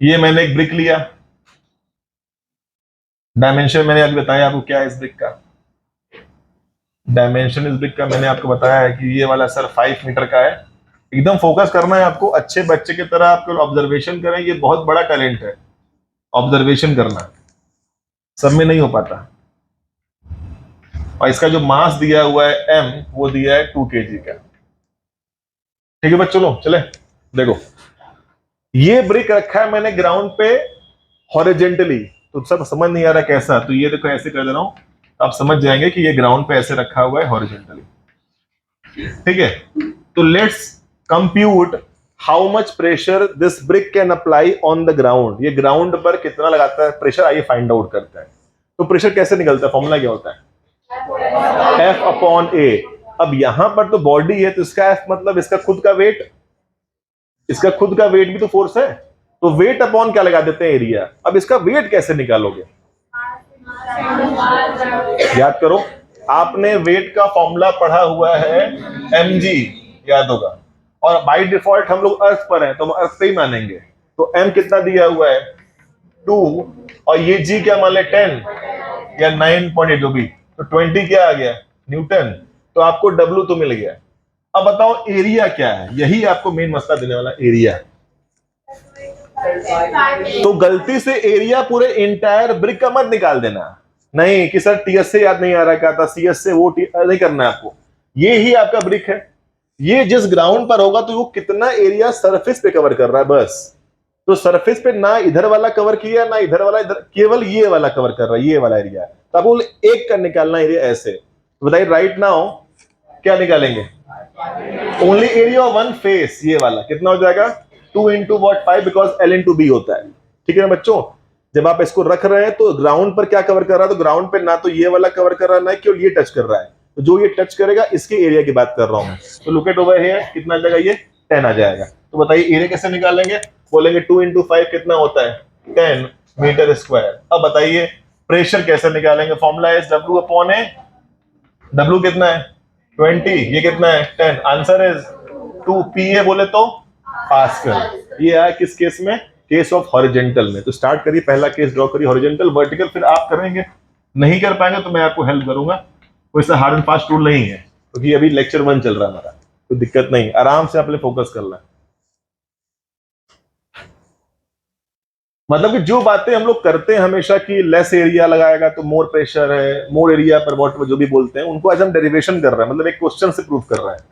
ये मैंने एक ब्रिक लिया, डायमेंशन मैंने अभी बताया आपको क्या है इस ब्रिक का। डायमेंशन इस ब्रिक का मैंने आपको बताया है कि ये वाला सर 5 मीटर का है। एकदम फोकस करना है आपको, अच्छे बच्चे की तरह आपको ऑब्जर्वेशन करें, ये बहुत बड़ा टैलेंट है ऑब्जर्वेशन करना, सब में नहीं हो पाता। और इसका जो मास दिया हुआ है m, वो दिया है 2 kg का। ठीक है बच्चों, चले देखो, ये ब्रिक रखा है मैंने ग्राउंड पे हॉरिजेंटली, तो सब समझ नहीं आ रहा कैसा, तो ये देखो ऐसे कर दे रहा हूं, आप समझ जाएंगे कि ये ग्राउंड पे ऐसे रखा हुआ है हॉरिजेंटली। ठीक है, तो let's compute how much pressure this brick can apply on the ground. ये ग्राउंड पर कितना लगाता है प्रेशर, आइए फाइंड आउट करते हैं। तो प्रेशर कैसे निकलता है, फॉर्मूला क्या होता है, F अपॉन A। अब यहां पर तो बॉडी है, तो इसका F मतलब इसका खुद का वेट, इसका खुद का वेट भी तो फोर्स है, तो वेट अपॉन क्या लगा देते हैं, एरिया। अब इसका वेट कैसे निकालोगे, याद करो, आपने वेट का फॉर्मूला पढ़ा हुआ है mg, याद होगा, और बाय डिफॉल्ट हम लोग अर्थ पर हैं तो हम अर्थ पे ही मानेंगे। तो m कितना दिया हुआ है 2, और ये g क्या मान ले 10 या 9.8 जो भी, तो 20 क्या आ गया न्यूटन, तो आपको w तो मिल गया। अब बताओ एरिया क्या है, यही आपको मेन मसला देने वाला एरिया। तो गलती से एरिया पूरे इंटायर ब्रिक का मत निकाल देना, नहीं कि सर टीएस से याद नहीं आ रहा, क्या था सीएस से, वो नहीं करना है आपको। ये ही आपका ब्रिक है, ये जिस ग्राउंड पर होगा तो वो कितना एरिया सरफेस पे कवर कर रहा है बस। तो सरफेस पे ना इधर वाला कवर किया ना इधर वाला, इधर केवल ये वाला कवर कर रहा है, ये वाला एरिया। तो आपको एक का निकालना एरिया ऐसे, तो बताइए राइट नाउ क्या निकालेंगे, only area of one face, ये वाला कितना हो जाएगा 2 into what 5, because L into B होता है। ठीक है ना बच्चों, जब आप इसको रख रहे हैं तो ग्राउंड पर क्या कवर कर रहा है, तो ग्राउंड पे ना तो ये वाला कवर कर रहा है ना केवल ये टच कर रहा है, तो जो ये टच करेगा इसके एरिया की बात कर रहा हूं मैं। तो लुक एट ओवर हियर, कितना आ जाएगा, ये 10 आ जाएगा। तो बताइए एरिया कैसे निकालेंगे, बोलेंगे 2 इंटू 5 कितना होता है 10 मीटर स्क्वायर। अब बताइए प्रेशर कैसे निकालेंगे, फॉर्मूला है W अपॉन A, W कितना है 20, ये कितना है 10, आंसर इज 2 PA बोले तो पास्कल। ये है किस केस में, केस ऑफ हॉरिजेंटल में। तो स्टार्ट करिए, पहला केस ड्रॉ करिए हॉरिजेंटल, वर्टिकल फिर आप करेंगे, नहीं कर पाएंगे तो मैं आपको हेल्प करूंगा, कोई सा हार्ड एंड फास्ट रूल नहीं है, क्योंकि अभी लेक्चर 1 चल रहा है हमारा, कोई दिक्कत नहीं, आराम से आपने फोकस करना है। मतलब कि जो बातें हम लोग करते हैं हमेशा कि लेस एरिया लगाएगा तो मोर प्रेशर है, मोर एरिया पर वॉट जो भी बोलते हैं, उनको आज हम डेरिवेशन कर रहे हैं, मतलब एक क्वेश्चन से प्रूव कर रहे हैं।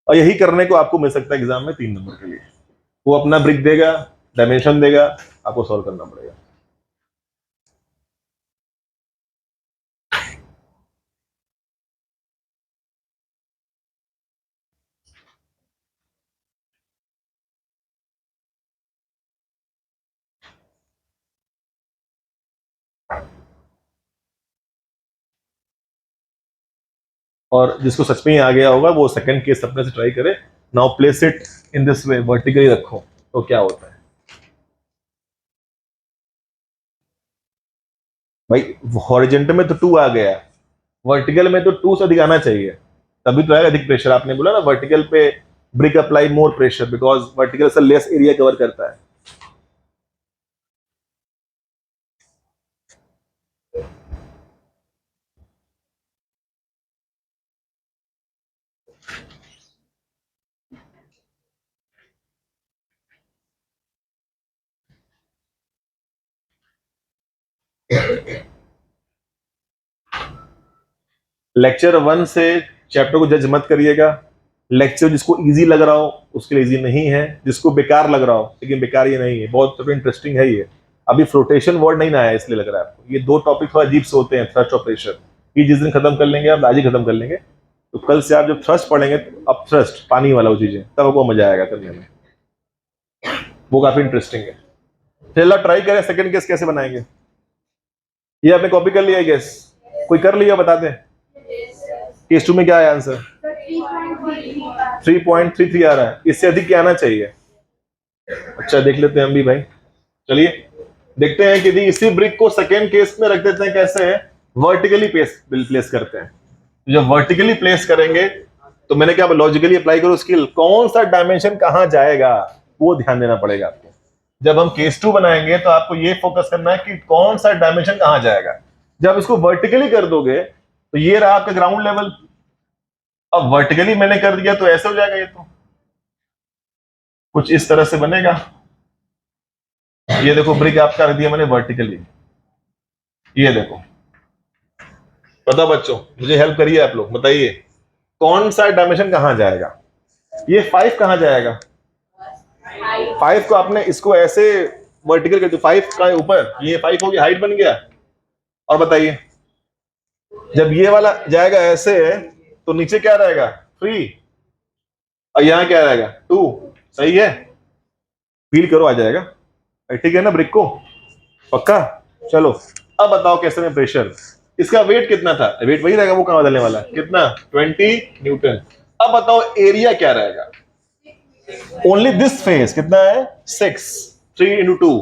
और यही करने को आपको मिल सकता है एग्जाम में 3 नंबर के लिए। वो अपना ब्रिक देगा, डायमेंशन देगा, आपको सॉल्व करना पड़ेगा। और जिसको सच में ही आ गया होगा वो सेकंड केस अपने से ट्राई करे। Now place it in this way, vertically रखो तो क्या होता है भाई, हॉरिजेंटल में तो 2 आ गया, वर्टिकल में तो 2 से अधिक आना चाहिए, तभी तो आएगा अधिक प्रेशर। आपने बोला ना वर्टिकल पे brick apply more pressure, because vertical से लेस एरिया कवर करता है। लेक्चर 1 से चैप्टर को जज मत करिएगा, लेक्चर जिसको इजी लग रहा हो उसके लिए इजी नहीं है, जिसको बेकार लग रहा हो, लेकिन बेकार ये नहीं है, बहुत इंटरेस्टिंग है ये। अभी फ्लोटेशन वर्ड नहीं ना आया इसलिए लग रहा है आपको, ये 2 टॉपिक थोड़ा अजीब से होते हैं, थ्रस्ट और प्रेशर, ये जिस दिन खत्म कर लेंगे आप, आज ही खत्म कर लेंगे, तो कल से आप जब थ्रस्ट पढ़ेंगे, अब थ्रस्ट पानी वाला वो चीजें, तब आपको मजा आएगा करने में, वो काफी इंटरेस्टिंग है। चलो ट्राई करें, सेकंड केस कैसे बनाएंगे, ये आपने कॉपी कर लिया है गेस, कोई कर लिया बता दें। केस 2 में क्या है आंसर, 3.33 आ रहा है, इससे अधिक क्या आना चाहिए। अच्छा देख लेते हैं हम भी भाई, चलिए देखते हैं कि यदि इसी ब्रिक को सेकेंड केस में रख देते हैं, कैसे है वर्टिकली प्लेस करते हैं। जब वर्टिकली प्लेस करेंगे तो मैंने क्या लॉजिकली अप्लाई करो स्किल, कौन सा डायमेंशन कहां जाएगा वो ध्यान देना पड़ेगा आपको। जब हम केस 2 बनाएंगे तो आपको ये फोकस करना है कि कौन सा डायमेंशन कहां जाएगा। जब इसको वर्टिकली कर दोगे तो ये रहा आपका ग्राउंड लेवल। अब वर्टिकली मैंने कर दिया तो ऐसे हो जाएगा, ये तो कुछ इस तरह से बनेगा। ये देखो ब्रिक आपका रख दिया मैंने वर्टिकली, ये देखो। बताओ बच्चों, मुझे हेल्प करिए आप लोग, बताइए कौन सा डायमेंशन कहां जाएगा। ये 5 कहां जाएगा, 5 को आपने इसको ऐसे वर्टिकल कर दिया, 5 का ऊपर, ये 5 हो गया, हाइट बन गया। और बताइए जब ये वाला जाएगा ऐसे तो नीचे क्या रहेगा, 3, और यहां क्या रहेगा, 2। सही है, फील करो, आ जाएगा। ठीक है ना, ब्रिक को पक्का। चलो अब बताओ कैसे में प्रेशर, इसका वेट कितना था, वेट वही रहेगा, वो कहां बदलने वाला है, कितना, 20 न्यूटन। अब बताओ एरिया क्या रहेगा, ओनली दिस फेस कितना है, 6, 3 इंटू 2,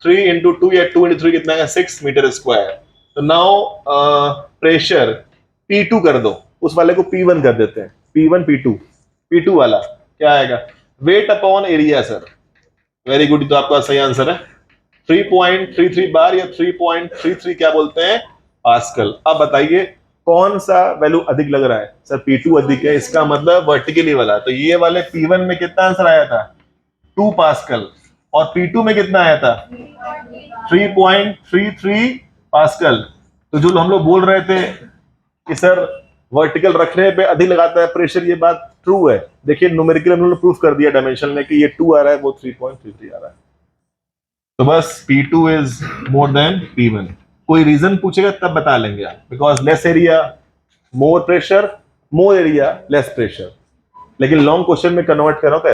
3 इंटू 2 या 2 इंटू 3 कितना है, 6 मीटर स्क्वायर। तो नाउ प्रेशर P2 कर दो, उस वाले को P1 कर देते हैं, P1 P2, P2 वाला क्या आएगा, weight upon area. Sir very good, तो आपका सही आंसर है 3.33 बार या 3.33 क्या बोलते हैं, पास्कल। अब बताइए कौन सा वैल्यू अधिक लग रहा है, सर P2 अधिक है, इसका मतलब वर्टिकली वाला। तो ये वाले P1 में कितना आंसर आया था, 2 पास्कल, और P2 में कितना आया था, 3.33 पास्कल। तो जो हम लोग बोल रहे थे कि सर वर्टिकल रखने पे अधिक लगाता है प्रेशर, ये बात ट्रू है। देखिए न्यूमेरिकल हम लोग प्रूफ कर दिया डायमेंशन में कि ये 2 आ रहा है, वो 3.33 आ रहा है। तो बस P2 is more than P1। कोई रीजन पूछेगा तब बता लेंगे आप, because less area more pressure, more area less pressure. लेकिन लॉन्ग क्वेश्चन में कन्वर्ट करो तो